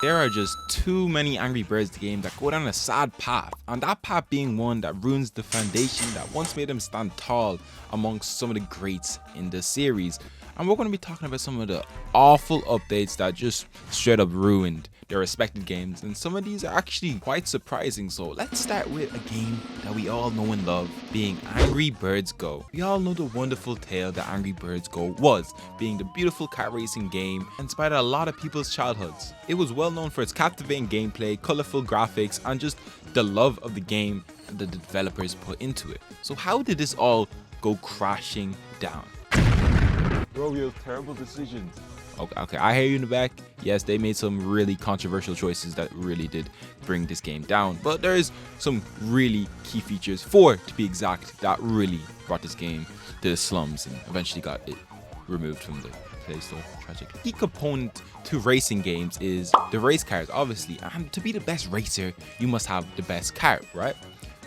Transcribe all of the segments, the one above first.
There are just too many Angry Birds games that go down a sad path, and that path being one that ruins the foundation that once made them stand tall amongst some of the greats in the series. And we're going to be talking about some of the awful updates that just straight up ruined their respected games, and some of these are actually quite surprising. So let's start with a game that we all know and love, being Angry Birds Go. We all know the wonderful tale that Angry Birds Go was, being the beautiful car racing game that inspired a lot of people's childhoods. It was well known for its captivating gameplay, colorful graphics, and just the love of the game that the developers put into it. So how did this all go crashing down? Rovio's terrible decisions. Okay, I hear you in the back. Yes, they made some really controversial choices that really did bring this game down, but there is some really key features, 4 to be exact, that really brought this game to the slums and eventually got it removed from the Play Store. Tragic. Key component to racing games is the race cars, obviously, and to be the best racer, you must have the best car, right?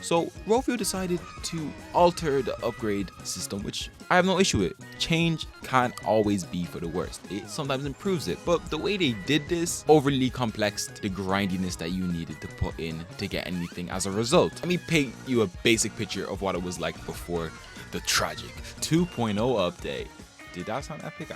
So Rovio decided to alter the upgrade system, which I have no issue with. Change can't always be for the worst. It sometimes improves it, but the way they did this overly complexed the grindiness that you needed to put in to get anything as a result. Let me paint you a basic picture of what it was like before the tragic 2.0 update. Did that sound epic?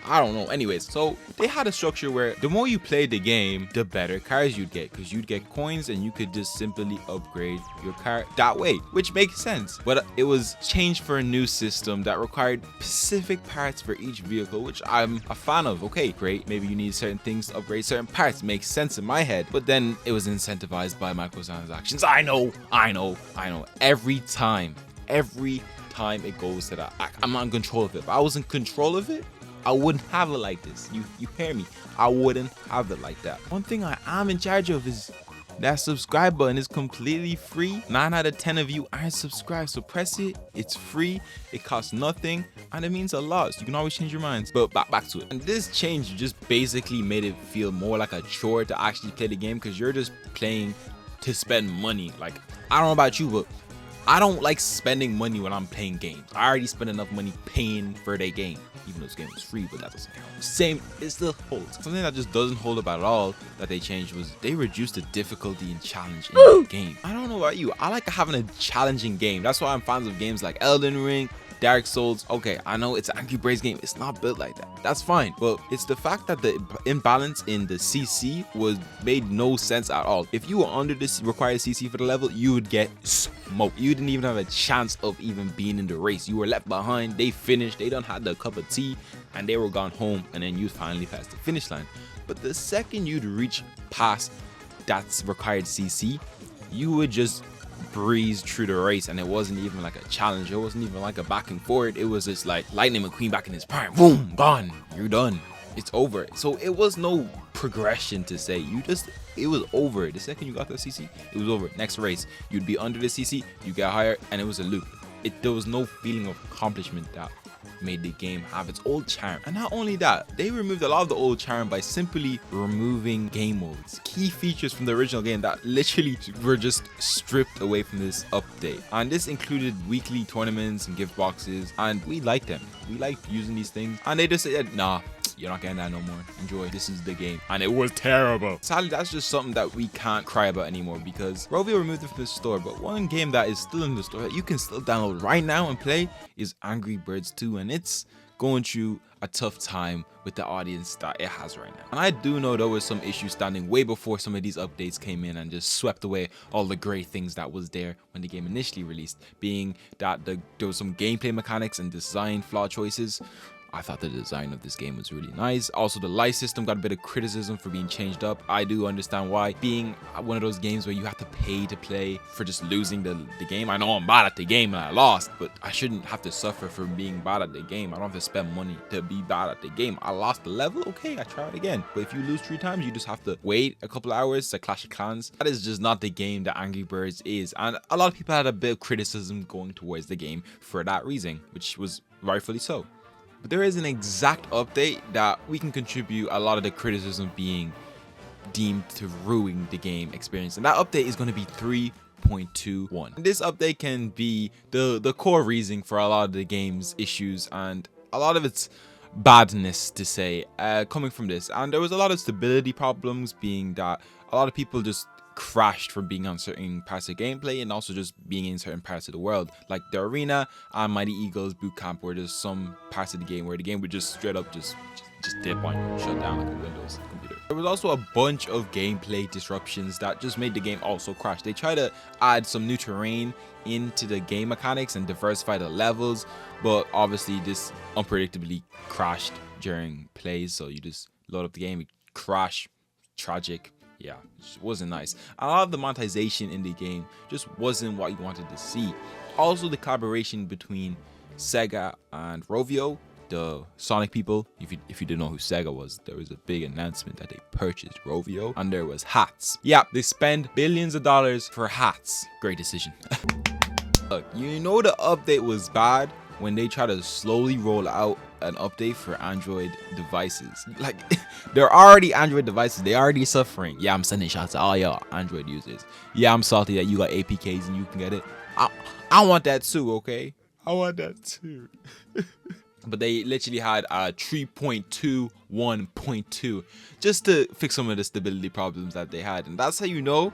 I don't know. Anyways, so they had a structure where the more you played the game, the better cars you'd get, because you'd get coins and you could just simply upgrade your car that way, which makes sense. But it was changed for a new system that required specific parts for each vehicle, which I'm a fan of. Okay, great. Maybe you need certain things to upgrade certain parts. Makes sense in my head. But then it was incentivized by microtransactions. I know. Every time it goes to that, I'm not in control of it. If I was in control of it, I wouldn't have it like this. You hear me? I wouldn't have it like that. One thing I am in charge of is that subscribe button is completely free. 9 out of 10 of you aren't subscribed, so press it. It's free, it costs nothing, and it means a lot, so you can always change your minds. But back to it. And this change just basically made it feel more like a chore to actually play the game, because you're just playing to spend money. Like, I don't know about you, but I don't like spending money when I'm playing games. I already spent enough money paying for their game, even though this game is free, but that doesn't count. Same, it still holds. Something that just doesn't hold up at all that they changed was they reduced the difficulty and challenge in the game. I don't know about you, I like having a challenging game. That's why I'm fans of games like Elden Ring, Dark Souls. Okay, I know it's an Angry Birds game, it's not built like that, that's fine, but it's the fact that the imbalance in the CC made no sense at all. If you were under this required CC for the level, you would get smoked. You didn't even have a chance of even being in the race. You were left behind. They finished, they done had the cup of tea and they were gone home, and then you finally passed the finish line. But the second you'd reach past that required CC, you would just breeze through the race, and it wasn't even like a challenge. It wasn't even like a back and forth. It was just like Lightning McQueen back in his prime. Boom, gone, you're done, it's over. So it was no progression to say. It was over. The second you got the CC, it was over. Next race, you'd be under the CC, you get higher, and it was a loop. There was no feeling of accomplishment that made the game have its old charm. And not only that, they removed a lot of the old charm by simply removing game modes, key features from the original game that literally were just stripped away from this update. And this included weekly tournaments and gift boxes, and we liked them. We liked using these things, and they just said, nah, you're not getting that no more. Enjoy, this is the game. And it was terrible. Sadly, that's just something that we can't cry about anymore, because Rovio removed it from the store. But one game that is still in the store that you can still download right now and play is Angry Birds 2, and it's going through a tough time with the audience that it has right now. And I do know there was some issues standing way before some of these updates came in and just swept away all the great things that was there when the game initially released, being that there was some gameplay mechanics and design flaw choices. I thought the design of this game was really nice. Also, the life system got a bit of criticism for being changed up. I do understand why. Being one of those games where you have to pay to play for just losing the game. I know I'm bad at the game and I lost, but I shouldn't have to suffer for being bad at the game. I don't have to spend money to be bad at the game. I lost the level, okay, I try it again. But if you lose 3 times, you just have to wait a couple hours to Clash of Clans. That is just not the game that Angry Birds is. And a lot of people had a bit of criticism going towards the game for that reason, which was rightfully so. But there is an exact update that we can contribute a lot of the criticism being deemed to ruin the game experience, and that update is going to be 3.21. This update can be the core reason for a lot of the game's issues, and a lot of it's badness to say coming from this, and there was a lot of stability problems, being that a lot of people just crashed from being on certain parts of gameplay and also just being in certain parts of the world, like the arena and Mighty Eagles boot camp, where there's some parts of the game where the game would just straight up just dip on you, shut down like a Windows computer. There was also a bunch of gameplay disruptions that just made the game also crash. They tried to add some new terrain into the game mechanics and diversify the levels, but obviously this unpredictably crashed during plays, so you just load up the game, it crash, tragic. Yeah, it just wasn't nice. A lot of the monetization in the game just wasn't what you wanted to see. Also, the collaboration between Sega and Rovio, the Sonic people. If you didn't know who Sega was, there was a big announcement that they purchased Rovio, and there was hats. Yeah, they spend billions of dollars for hats. Great decision. Look, you know the update was bad when they try to slowly roll out an update for Android devices. Like, they're already Android devices, they already suffering. Yeah, I'm sending shots to all y'all Android users. Yeah, I'm salty that you got APKs and you can get it. I want that too, okay? I want that too. But they literally had 3.21.2 just to fix some of the stability problems that they had, and that's how you know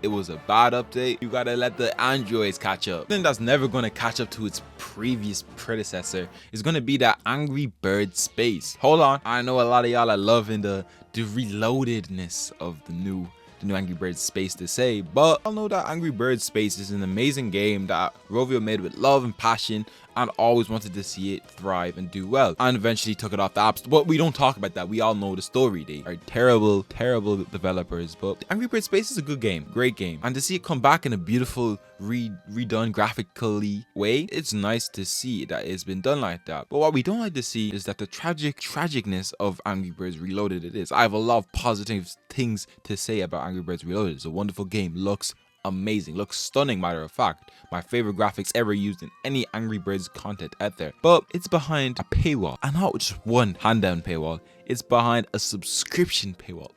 it was a bad update. You gotta let the Androids catch up. Then that's never gonna catch up to its previous predecessor. It's gonna be that Angry Bird space. Hold on, I know a lot of y'all are loving the reloadedness of the new Angry Birds space to say, but I know that Angry Birds space is an amazing game that Rovio made with love and passion, and always wanted to see it thrive and do well, and eventually took it off the apps. But we don't talk about that. We all know the story. They are terrible developers, but Angry Birds space is a good game, great game, and to see it come back in a beautiful redone graphically way, it's nice to see that it's been done like that. But what we don't like to see is that the tragicness of Angry Birds Reloaded it is. I have a lot of positive things to say about Angry Birds Reloaded. It's a wonderful game, looks amazing, looks stunning, matter of fact, my favorite graphics ever used in any Angry Birds content out there. But it's behind a paywall, and not just one hand down paywall, it's behind a subscription paywall.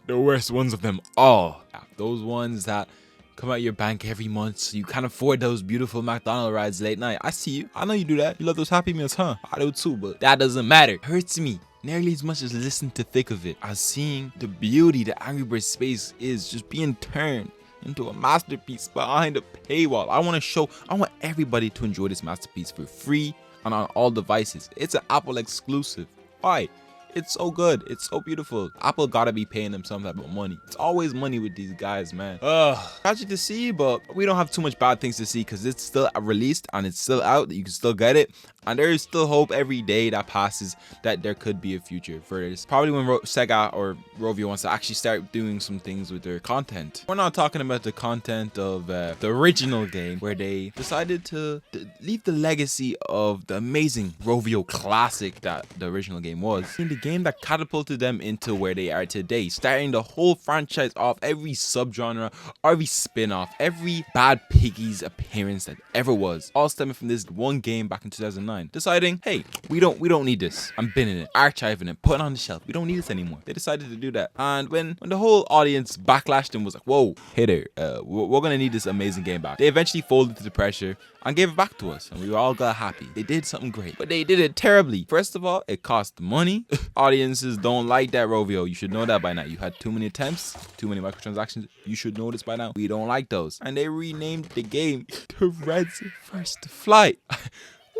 The worst ones of them all. Those ones that come out your bank every month so you can't afford those beautiful McDonald's rides late night. I see you, I know you do that. You love those Happy Meals, huh? I do too, but that doesn't matter. It hurts me nearly as much as listening to thick of it as seeing the beauty that Angry Birds space is just being turned into a masterpiece behind a paywall. I want everybody to enjoy this masterpiece for free and on all devices. It's an Apple exclusive. Why? It's so good. It's so beautiful. Apple gotta be paying them some type of money. It's always money with these guys, man. Tragic to see, but we don't have too much bad things to see because it's still released and it's still out. You can still get it. And there is still hope every day that passes that there could be a future for this. Probably when Sega or Rovio wants to actually start doing some things with their content. We're not talking about the content of the original game, where they decided to leave the legacy of the amazing Rovio classic that the original game was. In the game that catapulted them into where they are today, starting the whole franchise off, every subgenre, every spin-off, every Bad Piggies appearance that ever was, all stemming from this one game back in 2009. Deciding, hey, we don't need this. I'm binning it, archiving it, putting it on the shelf. We don't need this anymore. They decided to do that, and when the whole audience backlashed and was like, whoa, hey there, we're gonna need this amazing game back, they eventually folded to the pressure and gave it back to us, and we all got happy. They did something great, but they did it terribly. First of all, it cost money. Audiences don't like that, Rovio. You should know that by now. You had too many attempts, too many microtransactions. You should know this by now. We don't like those. And they renamed the game to Red's First Flight.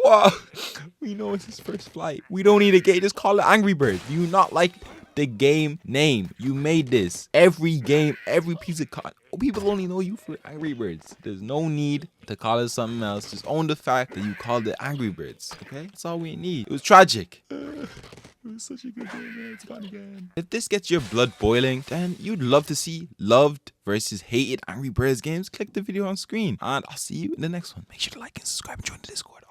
Wow, we know it's his first flight. We don't need a game. Just call it Angry Birds. Do you not like the game name? You made this. Every game, every piece of content. People only know you for Angry Birds. There's no need to call it something else. Just own the fact that you called it Angry Birds. Okay, that's all we need. It was tragic. It was such a good game, man. It's gone again. If this gets your blood boiling, then you'd love to see loved versus hated Angry Birds games. Click the video on screen, and I'll see you in the next one. Make sure to like and subscribe and join the Discord.